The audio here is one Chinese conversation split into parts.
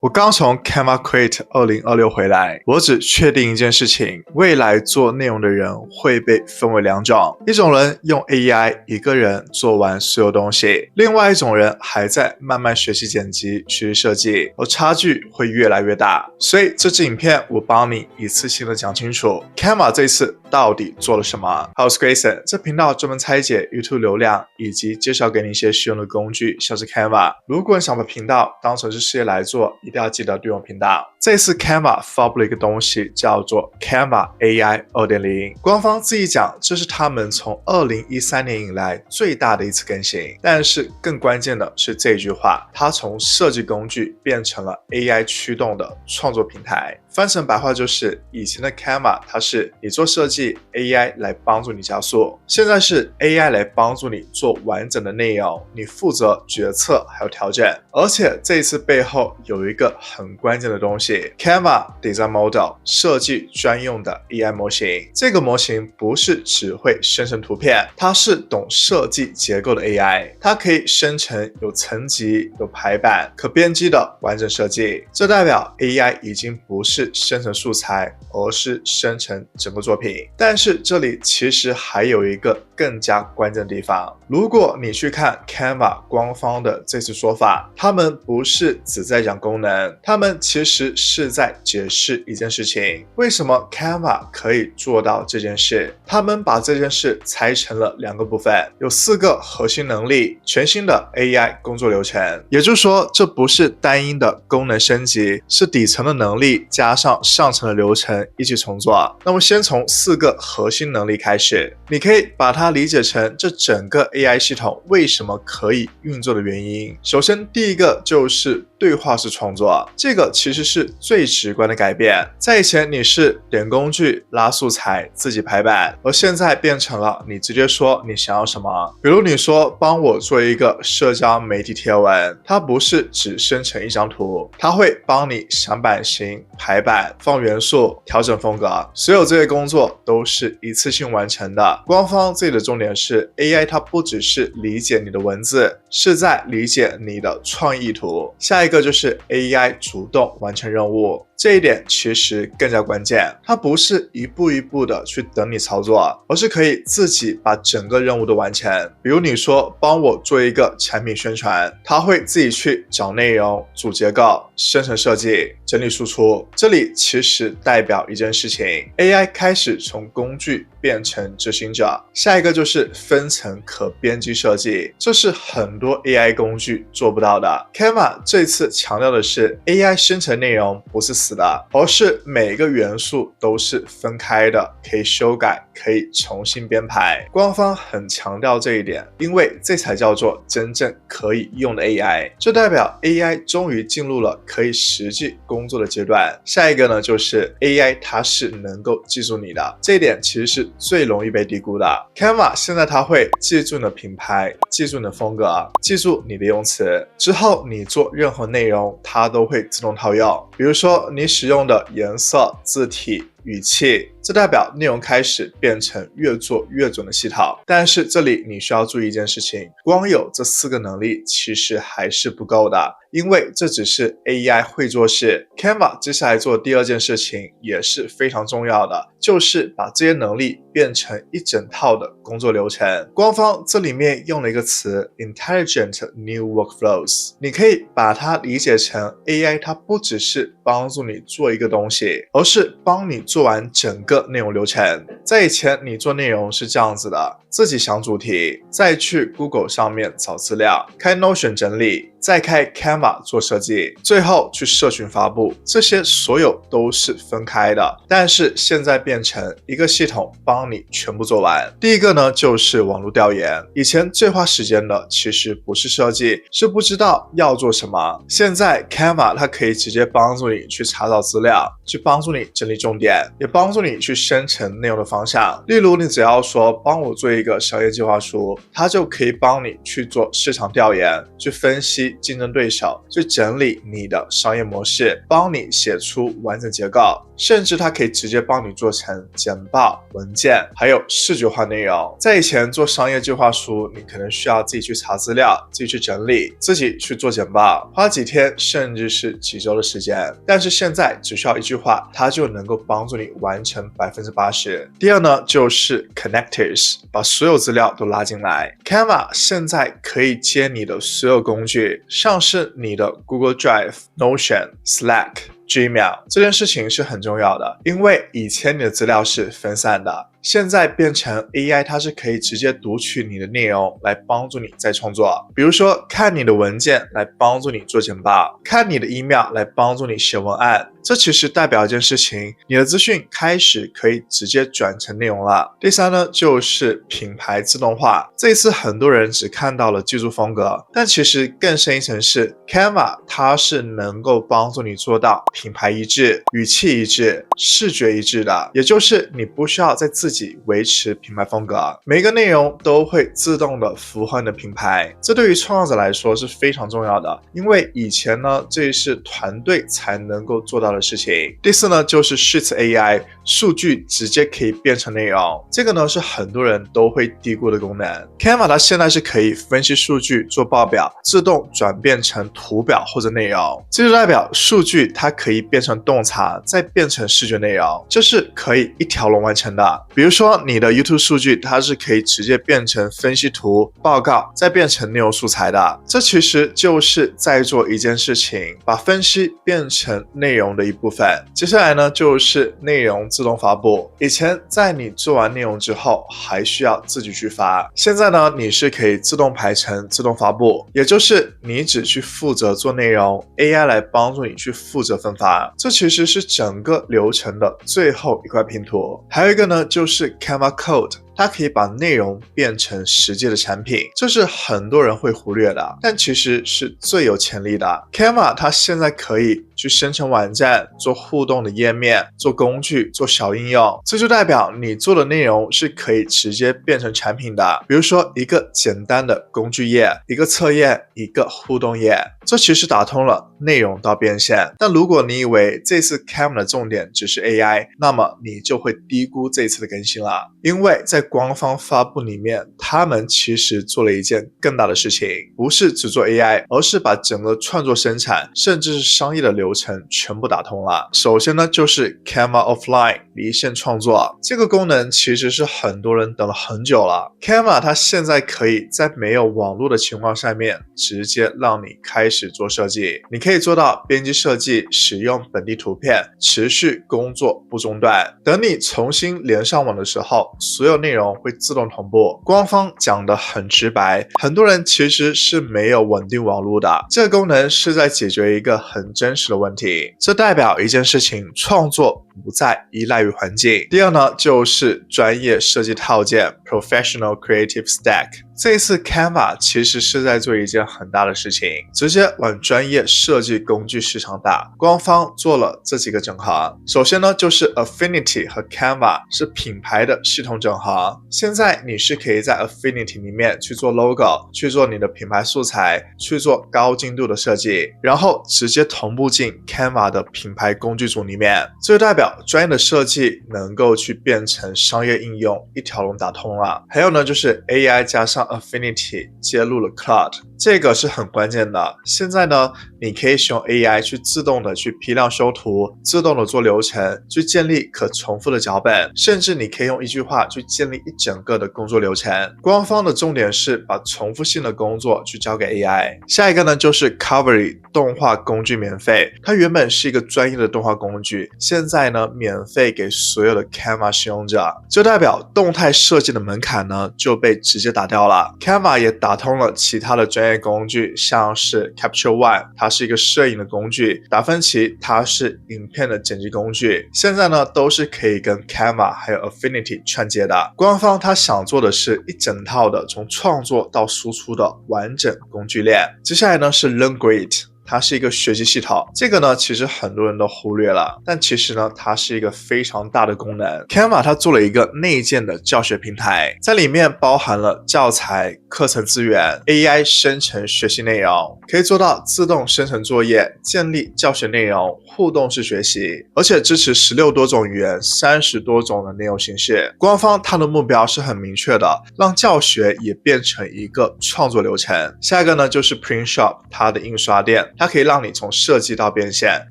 我刚从 Canva Create 2026回来，我只确定一件事情，未来做内容的人会被分为两种，一种人用 AI 一个人做完所有东西，另外一种人还在慢慢学习剪辑、学习设计，而差距会越来越大。所以这支影片我帮你一次性的讲清楚 Canva 这次到底做了什么。我是 Grayson， 这频道专门拆解 YouTube 流量以及介绍给你一些实用的工具，像是 Canva。如果你想把频道当成是事业来做，一定要记得订阅频道。这次 Canva 发布了一个东西，叫做 Canva AI 2.0。官方自己讲，这是他们从2013年以来最大的一次更新。但是更关键的是这句话，它从设计工具变成了 AI 驱动的创作平台。翻成白话就是，以前的 Canva 它是你做设计 AI 来帮助你加速，现在是 AI 来帮助你做完整的内容，你负责决策还有调整。而且这一次背后有一个很关键的东西， Canva Design Model 设计专用的 AI 模型。这个模型不是只会生成图片，它是懂设计结构的 AI， 它可以生成有层级、有排版、可编辑的完整设计。这代表 AI 已经不是生成素材，而是生成整个作品。但是这里其实还有一个更加关键的地方，如果你去看 Canva 官方的这次说法，他们不是只在讲功能，他们其实是在解释一件事情，为什么 Canva 可以做到这件事。他们把这件事拆成了两个部分，有4个核心能力，全新的 AI 工作流程。也就是说，这不是单一的功能升级，是底层的能力加上上层的流程一起重做。那么先从4个核心能力开始，你可以把它理解成这整个 AI 系统为什么可以运作的原因。首先第一个就是对话式创作，这个其实是最直观的改变。在以前你是点工具、拉素材、自己排版，而现在变成了你直接说你想要什么。比如你说帮我做一个社交媒体贴文，它不是只生成一张图，它会帮你想版型、排版、放元素、调整风格，所有这些工作都是一次性完成的。官方这里的重点是 AI 它不只是理解你的文字，是在理解你的创意图。下一个就是 AI 主动完成任务，这一点其实更加关键，它不是一步一步的去等你操作，而是可以自己把整个任务都完成。比如你说帮我做一个产品宣传，它会自己去找内容、组结构、生成设计、整理输出。这里其实代表一件事情， AI 开始从工具变成执行者。下一个就是分层可编辑设计，这是很多 AI 工具做不到的。 Canva 这次强调的是 AI 生成内容不是死的，而是每个元素都是分开的，可以修改，可以重新编排。官方很强调这一点，因为这才叫做真正可以用的 AI。 这代表 AI 终于进入了可以实际工作的阶段。下一个呢，就是 AI 它是能够记住你的，这一点其实是最容易被低估的。 Canva 现在它会记住你的品牌，记住你的风格，记住你的用词，之后你做任何内容它都会自动套用。比如说你使用的颜色、字体、语气，这代表内容开始变成越做越准的系统。但是这里你需要注意一件事情，光有这4个能力其实还是不够的，因为这只是 AI 会做事。 Canva 接下来做的第二件事情也是非常重要的，就是把这些能力变成一整套的工作流程。官方这里面用了一个词 Intelligent New Workflows， 你可以把它理解成 AI 它不只是帮助你做一个东西，而是帮你做完整个内容流程。在以前你做内容是这样子的，自己想主题，再去 Google 上面找资料，开 Notion 整理，再开 Canva 做设计，最后去社群发布，这些所有都是分开的。但是现在变成一个系统帮你全部做完。第一个呢，就是网络调研。以前最花时间的其实不是设计，是不知道要做什么。现在 Canva 它可以直接帮助你去查找资料，去帮助你整理重点，也帮助你去生成内容的方向。例如你只要说帮我做一一个商业计划书，它就可以帮你去做市场调研，去分析竞争对手，去整理你的商业模式，帮你写出完整结构，甚至它可以直接帮你做成简报、文件，还有视觉化内容。在以前做商业计划书，你可能需要自己去查资料，自己去整理，自己去做简报，花几天甚至是几周的时间。但是现在只需要一句话，它就能够帮助你完成80%。第二呢，就是 connectors， 把所有资料都拉进来。Canva 现在可以接你的所有工具，像是你的 Google Drive、Notion、Slack、Gmail， 这件事情是很重要的，因为以前你的资料是分散的，现在变成 AI， 它是可以直接读取你的内容来帮助你再创作。比如说看你的文件来帮助你做简报，看你的 email 来帮助你写文案。这其实代表一件事情，你的资讯开始可以直接转成内容了。第三呢，就是品牌自动化。这一次很多人只看到了技术风格，但其实更深一层是 Canva， 它是能够帮助你做到品牌一致、语气一致、视觉一致的，也就是你不需要再自己维持品牌风格，每一个内容都会自动的符合你的品牌。这对于创作者来说是非常重要的，因为以前呢，这是团队才能够做到的事情。第四呢，就是 Sheets AI， 数据直接可以变成内容，这个呢是很多人都会低估的功能。Canva 它现在是可以分析数据做报表，自动转变成图表或者内容，这就代表数据它可以变成洞察，再变成视觉内容，这是可以一条龙完成的。比如说你的 YouTube 数据，它是可以直接变成分析图、报告，再变成内容素材的。这其实就是在做一件事情，把分析变成内容的一部分。接下来呢，就是内容自动发布。以前在你做完内容之后，还需要自己去发，现在呢，你是可以自动排成自动发布，也就是你只去负责做内容， AI 来帮助你去负责分发。这其实是整个流程的最后一块拼图。还有一个呢，就是 Canva Code，它可以把内容变成实际的产品，这是很多人会忽略的，但其实是最有潜力的。Canva 它现在可以去生成网站，做互动的页面，做工具，做小应用，这就代表你做的内容是可以直接变成产品的。比如说一个简单的工具页，一个测验，一个互动页，这其实打通了内容到变现。但如果你以为这次 Canva 的重点只是 AI， 那么你就会低估这次的更新了，因为在官方发布里面，他们其实做了一件更大的事情，不是只做 AI， 而是把整个创作生产甚至是商业的流程全部打通了。首先呢，就是 Canva Offline 离线创作，这个功能其实是很多人等了很久了。Canva 它现在可以在没有网络的情况下面，直接让你开始做设计，你可以做到编辑设计，使用本地图片，持续工作不中断。等你重新连上网的时候，所有内容会自动同步。官方讲得很直白，很多人其实是没有稳定网络的，这个功能是在解决一个很真实的问题，这代表一件事情，创作不再依赖于环境。第二呢，就是专业设计套件 Professional Creative Stack。这一次 Canva 其实是在做一件很大的事情，直接往专业设计工具市场打。官方做了这几个整合，首先呢，就是 Affinity 和 Canva 是品牌的系统整合。现在你是可以在 Affinity 里面去做 logo， 去做你的品牌素材，去做高精度的设计，然后直接同步进 Canva 的品牌工具组里面。这就代表专业的设计能够去变成商业应用，一条龙打通了。还有呢，就是 AI 加上Affinity 接入了 Cloud， 这个是很关键的。现在呢，你可以使用 AI 去自动的去批量修图，自动的做流程，去建立可重复的脚本，甚至你可以用一句话去建立一整个的工作流程。官方的重点是把重复性的工作去交给 AI。下一个呢，就是 Covery 动画工具免费，它原本是一个专业的动画工具，现在呢免费给所有的 Canva 使用者，这代表动态设计的门槛呢就被直接打掉了。Canva 也打通了其他的专业工具，像是 Capture One， 它是一个摄影的工具，达芬奇它是影片的剪辑工具，现在呢都是可以跟 Canva 还有 Affinity 串接的。官方它想做的是一整套的从创作到输出的完整工具链。接下来呢是 LearnGrid，它是一个学习系统。这个呢，其实很多人都忽略了，但其实呢，它是一个非常大的功能。Canva 它做了一个内建的教学平台，在里面包含了教材、课程资源、AI 生成学习内容，可以做到自动生成作业、建立教学内容、互动式学习，而且支持16多种语言、30多种的内容形式。官方它的目标是很明确的，让教学也变成一个创作流程。下一个呢，就是 Print Shop 它的印刷店，它可以让你从设计到变现。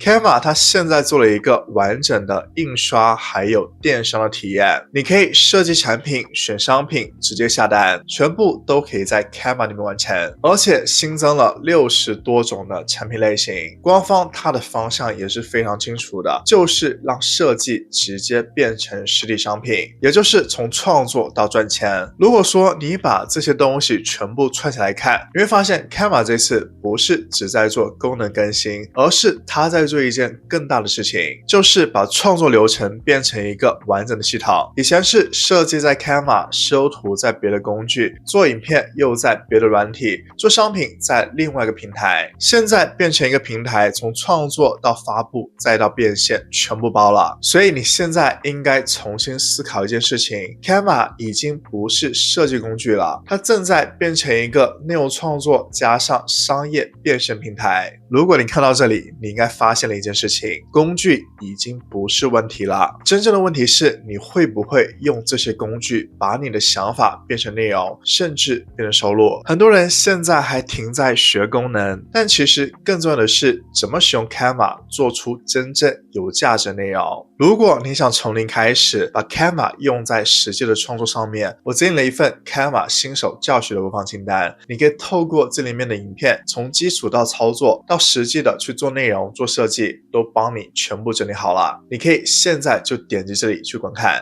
Canva 它现在做了一个完整的印刷还有电商的体验，你可以设计产品、选商品、直接下单，全部都可以在 Canva 里面完成，而且新增了60多种的产品类型。官方它的方向也是非常清楚的，就是让设计直接变成实体商品，也就是从创作到赚钱。如果说你把这些东西全部串起来看，你会发现 Canva 这次不是只在做功能更新，而是它在做一件更大的事情，就是把创作流程变成一个完整的系统。以前是设计在 Canva， 修图在别的工具，做影片又在别的软体，做商品在另外一个平台，现在变成一个平台，从创作到发布再到变现全部包了。所以你现在应该重新思考一件事情， Canva 已经不是设计工具了，它正在变成一个内容创作加上商业变现平台。如果你看到这里，你应该发现了一件事情，工具已经不是问题了，真正的问题是你会不会用这些工具把你的想法变成内容，甚至变成收入。很多人现在还停在学功能，但其实更重要的是怎么使用 Canva 做出真正有价值的内容。如果你想从零开始把 Canva 用在实际的创作上面，我整理了一份 Canva 新手教学的播放清单，你可以透过这里面的影片，从基础到操作到实际的去做内容做设计，都帮你全部整理好了。你可以现在就点击这里去观看。